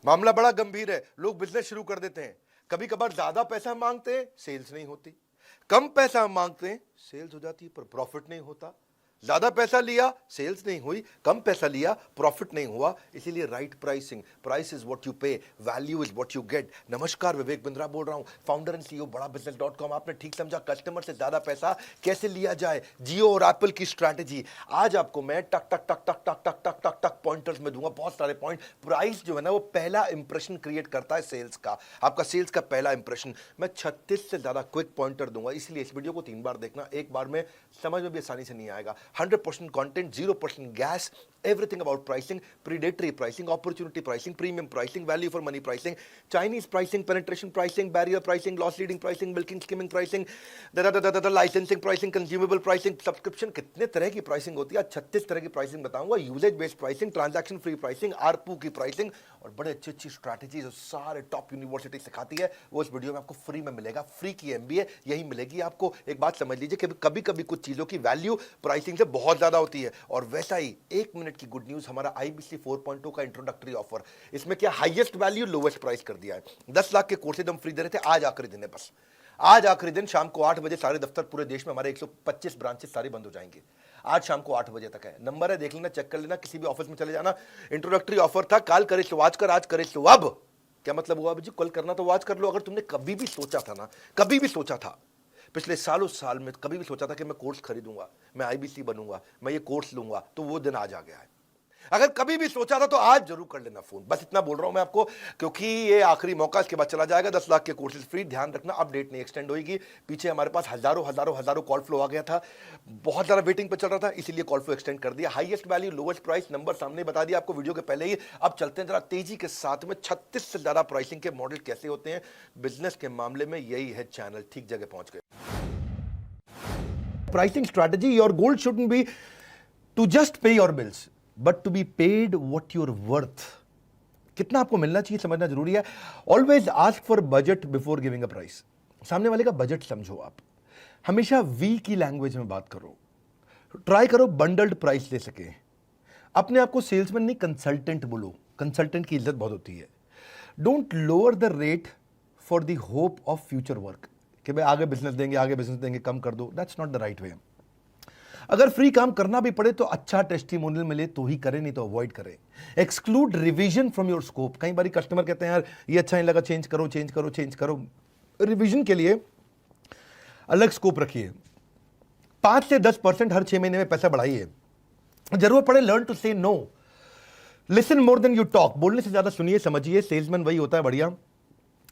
मामला बड़ा गंभीर है। लोग बिजनेस शुरू कर देते हैं, कभी कभार ज्यादा पैसा मांगते हैं, सेल्स नहीं होती। कम पैसा मांगते हैं, सेल्स हो जाती है पर प्रॉफिट नहीं होता। ज्यादा पैसा लिया, सेल्स नहीं हुई। कम पैसा लिया, प्रॉफिट नहीं हुआ। इसीलिए right pricing, price is what you pay, value is what you get. नमस्कार, विवेक बिंद्रा बोल रहा हूं, फाउंडर एंड सीईओ बड़ा बिजनेस.com। आपने ठीक समझा, कस्टमर से ज्यादा पैसा कैसे लिया जाए, जियो और एप्पल की स्ट्रैटेजी। आज आपको मैं टक टक टक टक टक टक टक टक टक पॉइंटर्स में दूंगा, बहुत सारे पॉइंट। प्राइस जो है ना, वो पहला इंप्रेशन क्रिएट करता है सेल्स का, आपका सेल्स का पहला इंप्रेशन। मैं 36 से ज्यादा क्विक पॉइंटर दूंगा, इसलिए इस वीडियो को 3 बार देखना, एक बार में समझ में भी आसानी से नहीं आएगा। 100% content, 0% gas, everything about pricing, predatory pricing, opportunity pricing, premium pricing, value for money pricing, Chinese pricing, penetration pricing, barrier pricing, loss leading pricing, milking skimming pricing, licensing pricing, consumable pricing, subscription, कितने तरह की pricing होती है। 36 तरह की pricing बताऊंगा, usage based pricing, transaction free pricing, ARPU की pricing, और बड़े अच्छी अच्छी स्ट्रैटेजी जो सारे टॉप यूनिवर्सिटी सिखाती है, वो इस वीडियो में आपको फ्री में मिलेगा। फ्री की एमबीए यही मिलेगी आपको। एक बात समझ लीजिए कि कभी कभी कुछ चीजों की वैल्यू प्राइसिंग से बहुत ज्यादा होती है। और वैसा ही 1 मिनट की गुड न्यूज, हमारा IBC 4.0 का इंट्रोडक्टरी ऑफर, इसमें क्या हाईएस्ट वैल्यू लोवेस्ट प्राइस कर दिया है। 10 लाख के कोर्सेज हम फ्री दे रहे थे, आज आखिरी दिन है। बस आज आखिरी दिन, शाम को 8 बजे सारे दफ्तर पूरे देश में, हमारे 125 ब्रांचेस सारे बंद हो जाएंगे। आज शाम को 8 बजे तक है। नंबर है, देख लेना, चेक कर लेना, किसी भी ऑफिस में चले जाना। इंट्रोडक्टरी ऑफर था, काल करे तो आज कर, आज करे तो अब। क्या मतलब हुआ जी, कल करना तो आज कर लो। अगर तुमने कभी भी सोचा था ना, कभी भी सोचा था पिछले सालों साल में, कभी भी सोचा था कि मैं कोर्स खरीदूंगा, मैं IBC बनूंगा, मैं ये कोर्स लूंगा, तो वो दिन आज आ गया है। अगर कभी भी सोचा था तो आज जरूर कर लेना फोन। बस इतना बोल रहा हूं मैं आपको, क्योंकि ये आखिरी मौका, इसके बाद चला जाएगा। 10 लाख के कोर्सेज फ्री। ध्यान रखना, अब डेट नहीं एक्सटेंड होगी। पीछे हमारे पास हजारों कॉल फ्लो आ गया था, बहुत ज्यादा वेटिंग पे चल रहा था, इसीलिए कॉल फ्लो एक्सटेंड कर दिया। Highest value lowest price, number सामने बता दिया आपको वीडियो के पहले ही। अब चलते हैं जरा तेजी के साथ में, 36 से ज्यादा प्राइसिंग के मॉडल कैसे होते हैं बिजनेस के मामले में। यही है चैनल, ठीक जगह पहुंच गए। Pricing strategy, your goal shouldn't be to just pay your bills, but to be paid what you're worth. कितना आपको मिलना चाहिए समझना जरूरी है। Always ask for budget before giving a price. सामने वाले का बजट समझो आप। हमेशा वी की लैंग्वेज में बात करो। ट्राई करो बंडल्ड प्राइस ले सके। अपने आप को सेल्समैन नहीं, कंसल्टेंट बोलो। कंसल्टेंट की इज्जत बहुत होती है। Don't lower the rate for the hope of future work, कि भाई आगे बिजनेस देंगे, आगे बिजनेस देंगे, कम कर दो। That's not the right way. अगर फ्री काम करना भी पड़े तो अच्छा टेस्टिमोनियल मिले तो ही करें, नहीं तो अवॉइड करें। Exclude revision from your scope. कई बार कस्टमर कहते हैं यार ये अच्छा नहीं लगा, चेंज करो चेंज करो चेंज करो। रिवीजन के लिए अलग स्कोप रखिए। 5 से 10% हर 6 महीने में पैसा बढ़ाइए। जरूरत पड़े learn to say no. Listen more than you talk. बोलने से ज्यादा सुनिए, समझिए। सेल्समैन वही होता है बढ़िया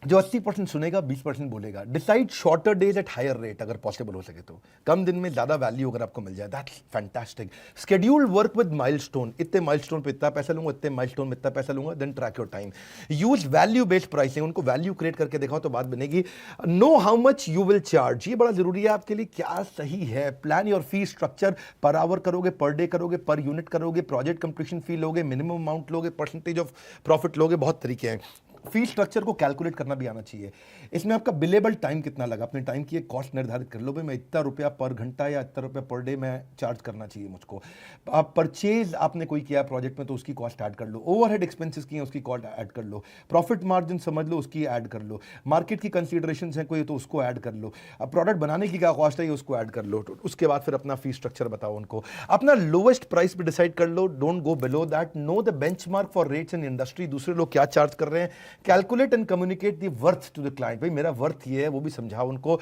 जो 80% सुनेगा, 20% बोलेगा। Decide shorter days at higher rate, अगर पॉसिबल हो सके तो। कम दिन में ज्यादा वैल्यू अगर आपको मिल जाए, that's fantastic. Schedule work with milestone. इतने माइलस्टोन पे इतना पैसा लूंगा, इतने माइलस्टोन में इतना पैसा लूंगा। Then track your time. Use value based pricing. उनको वैल्यू क्रिएट करके दिखाओ तो बात बनेगी। Know how much you will charge, ये बड़ा जरूरी है आपके लिए, क्या सही है। Plan your fee structure. Per hour करोगे, पर डे करोगे, पर यूनिट करोगे, प्रोजेक्ट कंप्लीशन फी लोगे, मिनिमम अमाउंट लोगे, परसेंटेज ऑफ प्रॉफिट लोगे। बहुत तरीके हैं। फी स्ट्रक्चर को कैलकुलेट करना भी आना चाहिए। इसमें आपका बिलेबल टाइम कितना लगा, अपने टाइम की एक कॉस्ट निर्धारित कर लो। भाई मैं इतना रुपया पर घंटा या इतना रुपया पर डे में चार्ज करना चाहिए मुझको। आप परचेज आपने कोई किया प्रोजेक्ट में तो उसकी कॉस्ट ऐड कर लो। ओवरहेड एक्सपेंसेस की हैं उसकी कॉस्ट ऐड कर लो। प्रॉफिट मार्जिन समझ लो, उसकी ऐड कर लो। मार्केट की कंसीडरेशंस हैं कोई तो उसको ऐड कर लो। अब प्रोडक्ट बनाने की क्या कॉस्ट है उसको ऐड कर लो। तो उसके बाद फिर अपना फी स्ट्रक्चर बताओ उनको। अपना लोवेस्ट प्राइस भी डिसाइड कर लो, don't go below that. Know the benchmark for rates in industry. दूसरे लोग क्या चार्ज कर रहे हैं, calculate and communicate the worth to the client. भाई मेरा वर्थ ये है, वो भी समझाओ उनको।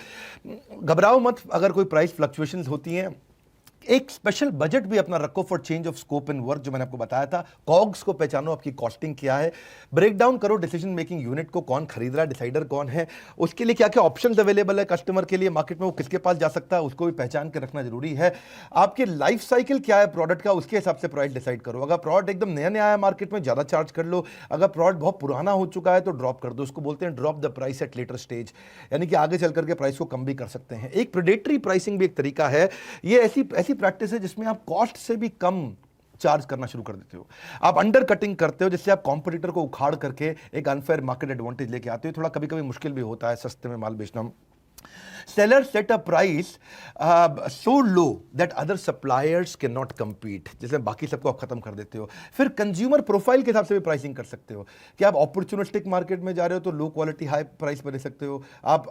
घबराओ मत अगर कोई प्राइस फ्लक्चुएशंस होती हैं। एक स्पेशल बजट भी अपना रखो for change of scope in work, जो मैंने आपको बताया था। कॉग्स को पहचानो, आपकी कॉस्टिंग क्या है। ब्रेक डाउन करो डिसीजन मेकिंग यूनिट को, कौन खरीद रहा है, डिसाइडर कौन है, उसके लिए क्या क्या ऑप्शंस अवेलेबल है कस्टमर के लिए मार्केट में, वो किसके पास जा सकता है, उसको भी पहचान के रखना जरूरी है। आपके लाइफ साइकिल क्या है प्रोडक्ट का, उसके हिसाब से प्राइस डिसाइड करो। अगर प्रोडक्ट एकदम नया नया आया मार्केट में, ज्यादा चार्ज कर लो। अगर प्रोडक्ट बहुत पुराना हो चुका है तो ड्रॉप कर दो। उसको बोलते हैं drop the price at later stage, यानी कि आगे चल करके प्राइस को कम भी कर सकते हैं। एक प्रेडेटरी प्राइसिंग भी एक तरीका है। ये ऐसी प्रैक्टिस है जिसमें आप कॉस्ट से भी कम चार्ज करना शुरू कर देते हो। आप अंडर कटिंग करते हो, जिससे आप कॉम्पिटिटर को उखाड़ करके एक अनफेयर मार्केट एडवांटेज लेके आते हो। थोड़ा कभी कभी मुश्किल भी होता है सस्ते में माल बेचना। Sellers set a price so low that other suppliers cannot compete. जैसे बाकी सबको आप खत्म कर देते हो। फिर कंज्यूमर प्रोफाइल के हिसाब से भी प्राइसिंग कर सकते हो कि आप अपॉर्चुनिस्टिक मार्केट में जा रहे हो तो लो क्वालिटी हाई प्राइस पर ले सकते हो, आप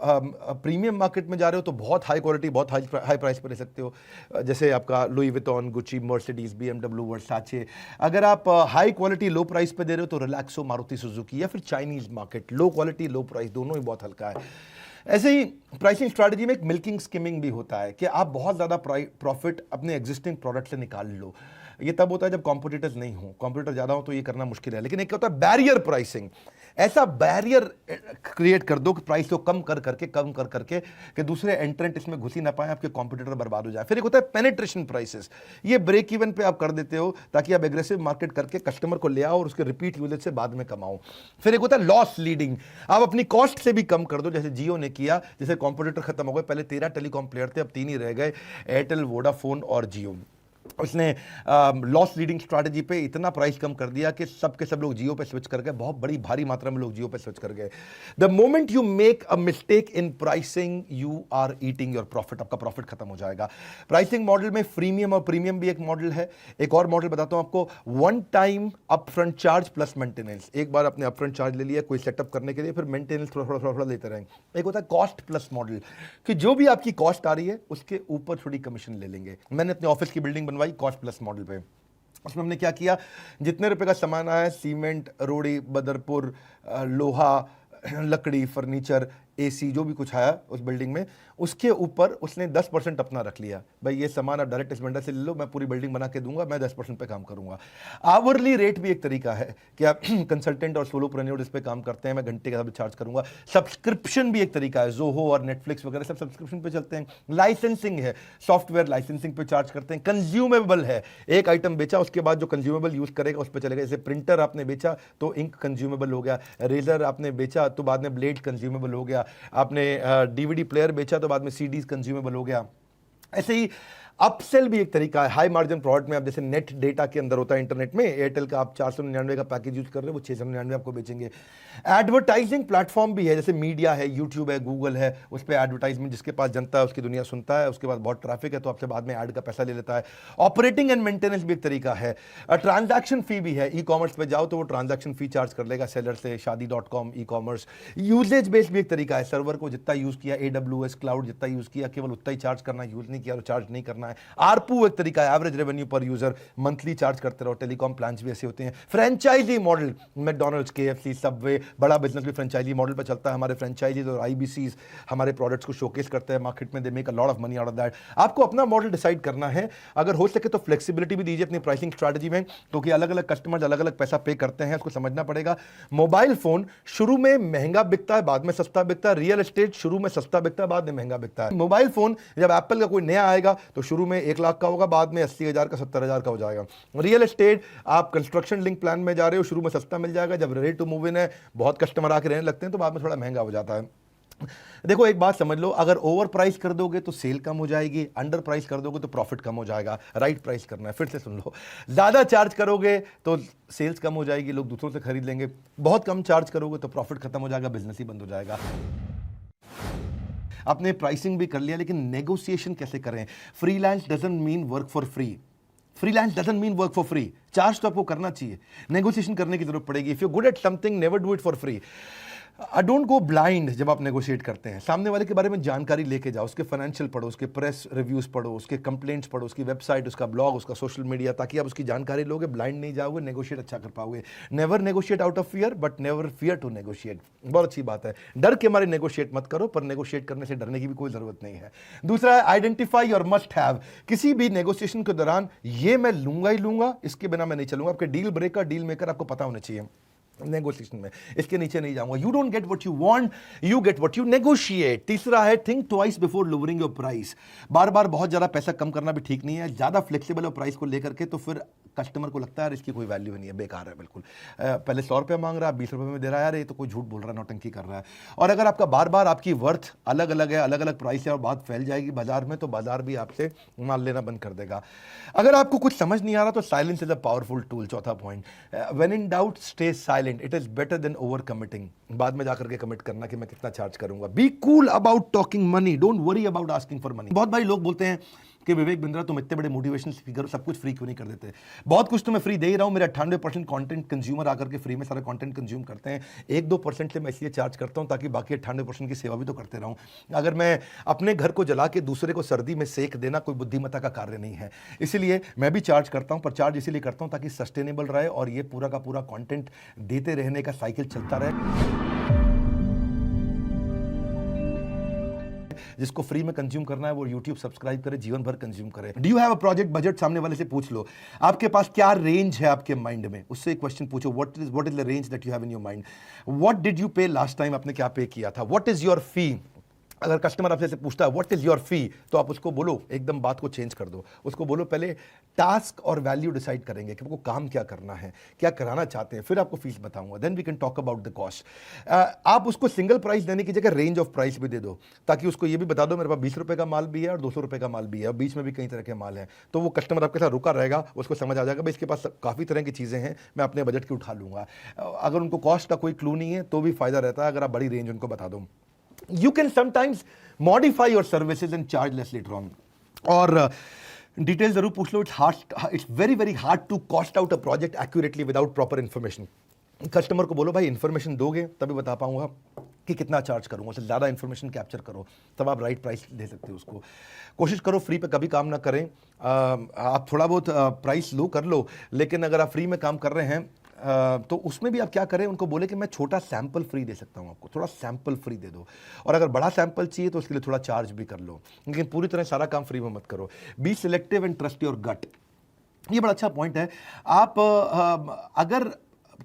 प्रीमियम मार्केट में जा रहे हो तो बहुत हाई क्वालिटी बहुत हाई प्राइस पर ले सकते हो, जैसे आपका Louis Vuitton, Gucci, Mercedes, BMW, वर्साचे। अगर आप हाई क्वालिटी लो प्राइस पे दे रहे हो तो रिलैक्सो, मारुति सुजुकी, या फिर चाइनीज मार्केट, लो क्वालिटी लो प्राइस दोनों ही बहुत हल्का है। ऐसे ही प्राइसिंग स्ट्रैटेजी में एक मिल्किंग स्किमिंग भी होता है कि आप बहुत ज़्यादा प्रॉफिट अपने एग्जिस्टिंग प्रोडक्ट से निकाल लो। ये तब होता है जब कॉम्पिटिटर्स नहीं हो, कॉम्पिटिटर ज़्यादा हो तो ये करना मुश्किल है। लेकिन एक होता है बैरियर प्राइसिंग, ऐसा बैरियर क्रिएट कर दो कि प्राइस को कम कर करके कि दूसरे एंट्रेंट इसमें घुस ही ना पाए, आपके कॉम्पिटिटर बर्बाद हो जाए। फिर एक होता है पेनिट्रेशन प्राइसेस, ये ब्रेक इवन पे आप कर देते हो ताकि आप एग्रेसिव मार्केट करके कस्टमर को ले आओ और उसके रिपीट यूजेज से बाद में कमाओ। फिर एक होता है लॉस लीडिंग, आप अपनी कॉस्ट से भी कम कर दो, जैसे जियो ने किया, जैसे कॉम्पिटिटर खत्म हो गए, पहले 13 टेलीकॉम प्लेयर थे, अब 3 ही रह गए, एयरटेल, वोडाफोन और जियो। उसने लॉस लीडिंग स्ट्रैटेजी पे इतना प्राइस कम कर दिया कि सब के सब लोग जियो पे स्विच कर गए, बहुत बड़ी भारी मात्रा में लोग जियो पे स्विच कर गए। The moment you make a mistake in pricing you are eating your profit, आपका प्रॉफिट खत्म हो जाएगा। प्राइसिंग मॉडल में फ्रीमियम और प्रीमियम भी एक मॉडल है। एक और मॉडल बताता हूं आपको, one time upfront charge plus maintenance. एक बार आपने अपफ्रंट चार्ज ले लिया कोई सेटअप करने के लिए, फिर मेंटेनेंस थोड़ा लेते रहेंगे। एक होता है कॉस्ट प्लस मॉडल कि जो भी आपकी कॉस्ट आ रही है उसके ऊपर थोड़ी कमीशन ले लेंगे। मैंने अपने ऑफिस की बिल्डिंग बनवाई कॉस्ट प्लस मॉडल पे, उसमें हमने क्या किया, जितने रुपए का सामान आया, सीमेंट, रोड़ी, बदरपुर, लोहा, लकड़ी, फर्नीचर, एसी, जो भी कुछ आया उस बिल्डिंग में, उसके ऊपर उसने 10% अपना रख लिया। भाई ये सामान आप डायरेक्ट इस वेंडर से ले लो, मैं पूरी बिल्डिंग बना के दूंगा, मैं 10% पे काम करूंगा। आवरली रेट भी एक तरीका है कि आप कंसल्टेंट और सोलोप्रेन्योर इस पे काम करते हैं, मैं घंटे का हिसाब से चार्ज करूंगा। सब्सक्रिप्शन भी एक तरीका है, जोहो और नेटफ्लिक्स वगैरह सब सब्सक्रिप्शन पे चलते हैं। लाइसेंसिंग है, सॉफ्टवेयर लाइसेंसिंग पे चार्ज करते हैं। कंज्यूमेबल है, एक आइटम बेचा उसके बाद जो कंज्यूमेबल यूज करेगा उस पर चलेगा। जैसे प्रिंटर आपने बेचा तो इंक कंज्यूमेबल हो गया, रेजर आपने बेचा तो बाद में ब्लेड कंज्यूमेबल हो गया, आपने डीवीडी प्लेयर बेचा तो बाद में सीडीज कंज्यूमेबल हो गया। ऐसे ही अपसेल भी एक तरीका है। हाई मार्जिन प्रोडक्ट में आप जैसे नेट डेटा के अंदर होता है इंटरनेट में, एयरटेल का आप 499 का पैकेज यूज कर रहे हो, वो 699 आपको बेचेंगे। एडवर्टाइजिंग प्लेटफॉर्म भी है, जैसे मीडिया है, यूट्यूब है, गूगल है, उस पर एडवर्टाइजमेंट जिसके पास जनता है उसकी दुनिया सुनता है, उसके बाद बहुत ट्रैफिक है तो आपसे बाद में ऐड का पैसा ले लेता है। ऑपरेटिंग एंड मेंटेनेंस भी एक तरीका है। ट्रांजैक्शन फी भी है, ई कॉमर्स पे जाओ तो वो ट्रांजैक्शन फी चार्ज कर लेगा सेलर से, शादी.com, ई कॉमर्स। यूजेज बेस्ड भी एक तरीका है, सर्वर को जितना यूज किया, AWS क्लाउड जितना यूज किया केवल उतना ही चार्ज करना, यूज नहीं किया तो चार्ज नहीं करना है। आरपू एक तरीका है, average revenue per user, monthly charge करते रहो। टेलीकॉम प्लान्स भी ऐसे होते हैं। Franchisee model, McDonald's, KFC, Subway, बड़ा बिजनेस भी फ्रेंचाइजी मॉडल पर चलता है। हमारे फ्रेंचाइजीज और IBCs हमारे प्रोडक्ट्स को शोकेस करते हैं मार्केट में, they make a lot of money out of that. आपको अपना मॉडल डिसाइड करना है, अगर हो सके तो फ्लेक्सिबिलिटी भी दीजिए अपनी प्राइसिंग स्ट्रैटेजी में, क्योंकि अलग अलग कस्टमर्स अलग अलग पैसा पे करते हैं, उसको समझना पड़ेगा। मोबाइल फोन शुरू में महंगा बिकता है, बाद में सस्ता बिकता है। रियल एस्टेट शुरू में सस्ता बिकता है, बाद में महंगा बिकता है। मोबाइल फोन जब एप्पल का कोई नया आएगा तो शुरू में 1 लाख का होगा, बाद में 80,000 का, 70,000 का हो जाएगा। रियल एस्टेट आप कंस्ट्रक्शन लिंक प्लान में जा रहे हो, शुरू में सस्ता मिल जाएगा, जब रेडी टू मूव इन है, बहुत कस्टमर आके रहने लगते हैं तो बाद में थोड़ा महंगा हो जाता है। देखो एक बात समझ लो, अगर ओवर प्राइस कर दोगे तो सेल कम हो जाएगी, अंडर प्राइस कर दोगे तो प्रॉफिट कम हो जाएगा। राइट प्राइस करना है, फिर से सुन लो, ज्यादा चार्ज करोगे तो सेल्स कम हो जाएगी, लोग दूसरों से खरीद लेंगे। बहुत कम चार्ज करोगे तो प्रॉफिट खत्म हो जाएगा, बिजनेस ही बंद हो जाएगा। आपने प्राइसिंग भी कर लिया, लेकिन नेगोशिएशन कैसे करें? Freelance doesn't mean work for free, freelance doesn't mean work for free. Charge तो आपको करना चाहिए, नेगोशिएशन करने की जरूरत पड़ेगी। If you good at something, never do it for free. Don't go blind जब आप नेगोशिएट करते हैं। सामने वाले के बारे में जानकारी लेके जाओ, उसके फाइनेंशियल पढ़ो, उसके प्रेस रिव्यूज पढ़ो, उसके कंप्लेंट्स पढ़ो, उसकी वेबसाइट, उसका ब्लॉग, उसका सोशल मीडिया, ताकि आप उसकी जानकारी लोगे, ब्लाइंड नहीं जाओगे, नेगोशिएट अच्छा कर पाओगे। Never negotiate out of fear, but never fear to negotiate. बहुत अच्छी बात है, डर के मारे नेगोशिएट मत करो, पर नेगोशिएट करने से डरने की भी कोई जरूरत नहीं है। दूसरा है आइडेंटिफाई योर मस्ट हैव। किसी भी नेगोशिएशन के दौरान ये मैं लूंगा ही लूंगा, इसके बिना मैं नहीं चलूंगा। आपके डील ब्रेकर, डील मेकर आपको पता होना चाहिए नेगोशिएशन में, इसके नीचे नहीं जाऊंगा। You don't get what you want, you get what you negotiate. तीसरा है think twice before lowering your price. बार बार बहुत ज्यादा पैसा कम करना भी ठीक नहीं है। ज्यादा फ्लेक्सिबल हो प्राइस को लेकर के तो फिर कस्टमर को लगता है यार इसकी कोई वैल्यू नहीं है, बेकार है बिल्कुल, पहले 100 रुपये मांग रहा है, 20 रुपये में दे रहा है, यार ये तो कोई झूठ बोल रहा है, नौटंकी कर रहा है। और अगर आपका बार बार आपकी वर्थ अलग अलग है, अलग अलग प्राइस है और बात फैल जाएगी बाजार में, तो बाजार भी आपसे माल लेना बंद कर देगा। अगर आपको कुछ समझ नहीं आ रहा तो silence is a powerful tool. चौथा point, when in doubt stay silent, it is better than over committing. बाद में जाकर के कमिट करना कि मैं कितना चार्ज करूंगा। Be cool about talking money, don't worry about asking for money. बहुत भाई लोग बोलते हैं कि विवेक बिंद्रा तुम इतने बड़े मोटिवेशनल स्पीकर, सब कुछ फ्री क्यों नहीं कर देते? बहुत कुछ तो मैं फ्री दे ही रहा हूं। मेरे 98% कंटेंट कंज्यूमर आकर के फ्री में सारा कंटेंट कंज्यूम करते हैं। 1-2% से मैं इसलिए चार्ज करता हूं ताकि बाकी 98% की सेवा भी तो करते रहूं। अगर मैं अपने घर को जला के दूसरे को सर्दी में सेक देना कोई बुद्धिमत्ता का कार्य नहीं है, इसलिए मैं भी चार्ज करता हूं। पर चार्ज इसीलिए करता हूं ताकि सस्टेनेबल रहे और ये पूरा का पूरा कंटेंट देते रहने का साइकिल चलता रहे। जिसको फ्री में कंज्यूम करना है वो YouTube सब्सक्राइब करे, जीवन भर कंज्यूम करे। Do you have a project budget? सामने वाले से पूछ लो आपके पास क्या रेंज है आपके माइंड में, उससे एक क्वेश्चन पूछो, what is the range that you have in your mind? What did you पे लास्ट टाइम, आपने क्या पे किया था? व्हाट इज योर फी? अगर कस्टमर आपसे पूछता है व्हाट इज योर फी, तो आप उसको बोलो, एकदम बात को चेंज कर दो, उसको बोलो पहले टास्क और वैल्यू डिसाइड करेंगे कि आपको काम क्या करना है, क्या कराना चाहते हैं, फिर आपको फीस बताऊंगा, then we can talk about the cost. आप उसको सिंगल प्राइस देने की जगह रेंज ऑफ प्राइस भी दे दो, ताकि उसको ये भी बता दो मेरे पास 20 रुपये का माल भी है और 200 रुपये का माल भी है और बीच में भी कई तरह के माल हैं। तो वो कस्टमर आपके साथ रुका रहेगा, उसको समझ आ जाएगा भाई इसके पास काफ़ी तरह की चीज़ें हैं, मैं अपने बजट की उठा लूँगा। अगर उनको कॉस्ट का कोई क्लू नहीं है तो भी फायदा रहता है अगर आप बड़ी रेंज उनको बता दो। You can sometimes modify your services and charge less later on. और डिटेल जरूर पूछ लो। It's very very hard to cost out a project accurately without proper information. Customer को बोलो भाई इन्फॉर्मेशन दोगे तभी बता पाऊंगा कि कितना चार्ज करूंगा, उससे ज़्यादा इन्फॉर्मेशन कैप्चर करो, तब आप राइट प्राइस दे सकते हो उसको। कोशिश करो फ्री पे कभी काम ना करें। आप थोड़ा बहुत प्राइस लो कर लो, लेकिन अगर आप फ्री में काम कर रहे हैं तो उसमें भी आप क्या करें, उनको बोले कि मैं छोटा सैंपल फ्री दे सकता हूं, आपको थोड़ा सैंपल फ्री दे दो, और अगर बड़ा सैंपल चाहिए तो उसके लिए थोड़ा चार्ज भी कर लो, लेकिन पूरी तरह सारा काम फ्री में मत करो। Be selective and trust your gut, ये बड़ा अच्छा पॉइंट है। आप अगर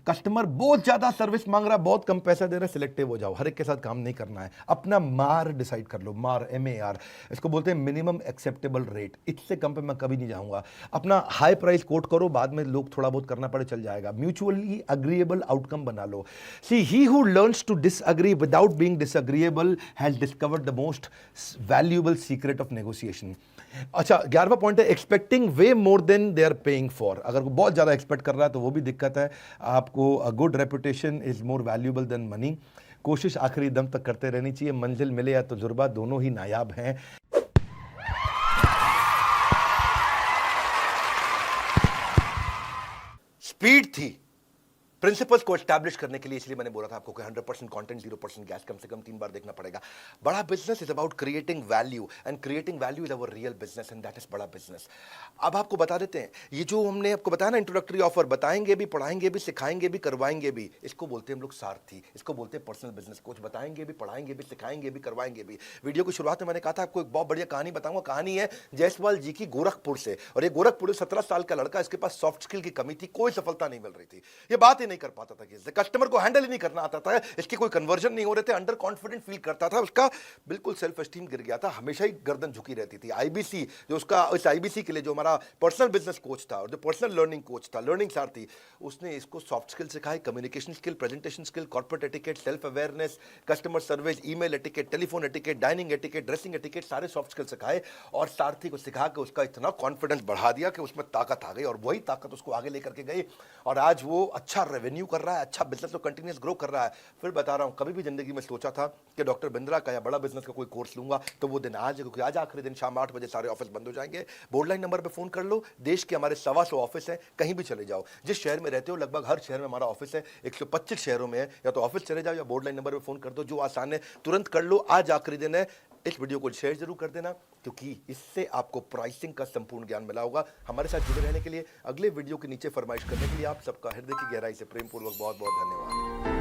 कस्टमर बहुत ज्यादा सर्विस मांग रहा है, बहुत कम पैसा दे रहा है, सिलेक्टिव हो जाओ, हर एक के साथ काम नहीं करना है। अपना मार डिसाइड कर लो, मार MAR, इसको बोलते हैं मिनिमम एक्सेप्टेबल रेट, इससे कम पे मैं कभी नहीं जाऊंगा। अपना हाई प्राइस कोट करो, बाद में लोग थोड़ा बहुत करना पड़े चल जाएगा। म्यूचुअली अग्रीएबल आउटकम बना लो। See he who learns to disagree without being disagreeable has discovered the most valuable secret of negotiation. अच्छा, 11वां पॉइंट है expecting way more than they are paying for. अगर वो बहुत ज्यादा एक्सपेक्ट कर रहा है तो वो भी दिक्कत है। आपको a good reputation is more valuable then money. कोशिश आखिरी दम तक करते रहनी चाहिए, मंजिल मिले या तजुर्बा, दोनों ही नायाब हैं। स्पीड थी प्रिंसिपल्स को एस्टैब्लिश करने के लिए, इसलिए मैंने बोला था आपको कि 100% कंटेंट 0% गैस कम से कम 3 बार देखना पड़ेगा। बड़ा business is about creating value, and creating value is our real business, and that is बड़ा बिजनेस। अब आपको बता देते हैं, ये जो हमने आपको बताया ना इंट्रोडक्टरी ऑफर, बताएंगे भी, पढ़ाएंगे भी, सिखाएंगे भी, करवाएंगे भी, इसको बोलते हैं हम लोग सारथी, इसको बोलते हैं पर्सनल बिजनेस कोच। बताएंगे भी, पढ़ाएंगे भी, सिखाएंगे भी, करवाएंगे भी। वीडियो की शुरुआत में मैंने कहा था आपको एक बहुत बढ़िया कहानी बताऊंगा। कहानी है जायसवाल जी की गोरखपुर से, और ये गोरखपुर 17 साल का लड़का, इसके पास सॉफ्ट स्किल की कमी थी, कोई सफलता नहीं मिल रही थी, ये बात ही नहीं कर पाता था, कस्टमर को हैंडल ही नहीं करना आता था, इसके कोई कन्वर्जन नहीं हो रहे थे, अंडर कॉन्फिडेंट फील करता था, उसका बिल्कुल सेल्फ एस्टीम गिर गया था, हमेशा ही गर्दन झुकी रहती थी। आईबीसी जो उसका, इस आईबीसी के लिए जो हमारा पर्सनल बिजनेस कोच था और जो पर्सनल लर्निंग कोच था, लर्निंग सारथी, उसने इसको सॉफ्ट स्किल सिखाए, communication skill, presentation skill, corporate etiquette, self awareness, customer service, email etiquette, telephone etiquette, dining etiquette, dressing etiquette, सारे सॉफ्ट स्किल सिखाए, और सारथी को सिखा के उसका इतना कॉन्फिडेंस बढ़ा दिया कि उसमें ताकत आ गई, और वही ताकत उसको आगे लेकर के गई, और आज वो अच्छा रेवेन्यू कर रहा है, अच्छा बिजनेस तो कंटिन्यूस ग्रो कर रहा है। फिर बता रहा हूं, कभी भी जिंदगी में सोचा था कि डॉक्टर बिंद्रा का या बड़ा बिजनेस का कोई कोर्स लूंगा, तो वो दिन आज है, क्योंकि आज आखिरी दिन शाम 8 बजे सारे ऑफिस बंद हो जाएंगे। बोर्ड लाइन नंबर पे फोन कर लो, देश के हमारे 125 ऑफिस है, कहीं भी चले जाओ, जिस शहर में रहते हो लगभग हर शहर में हमारा ऑफिस है, 125 शहरों में है, या तो ऑफिस चले जाओ या बोर्ड लाइन नंबर पे फोन कर दो, जो आसान है तुरंत कर लो, आज आखिरी दिन है। इस वीडियो को शेयर जरूर कर देना, क्योंकि इससे आपको प्राइसिंग का संपूर्ण ज्ञान मिला होगा। हमारे साथ जुड़े रहने के लिए, अगले वीडियो के नीचे फरमाइश करने के लिए आप सबका हृदय की गहराई से प्रेम पूर्वक बहुत बहुत धन्यवाद।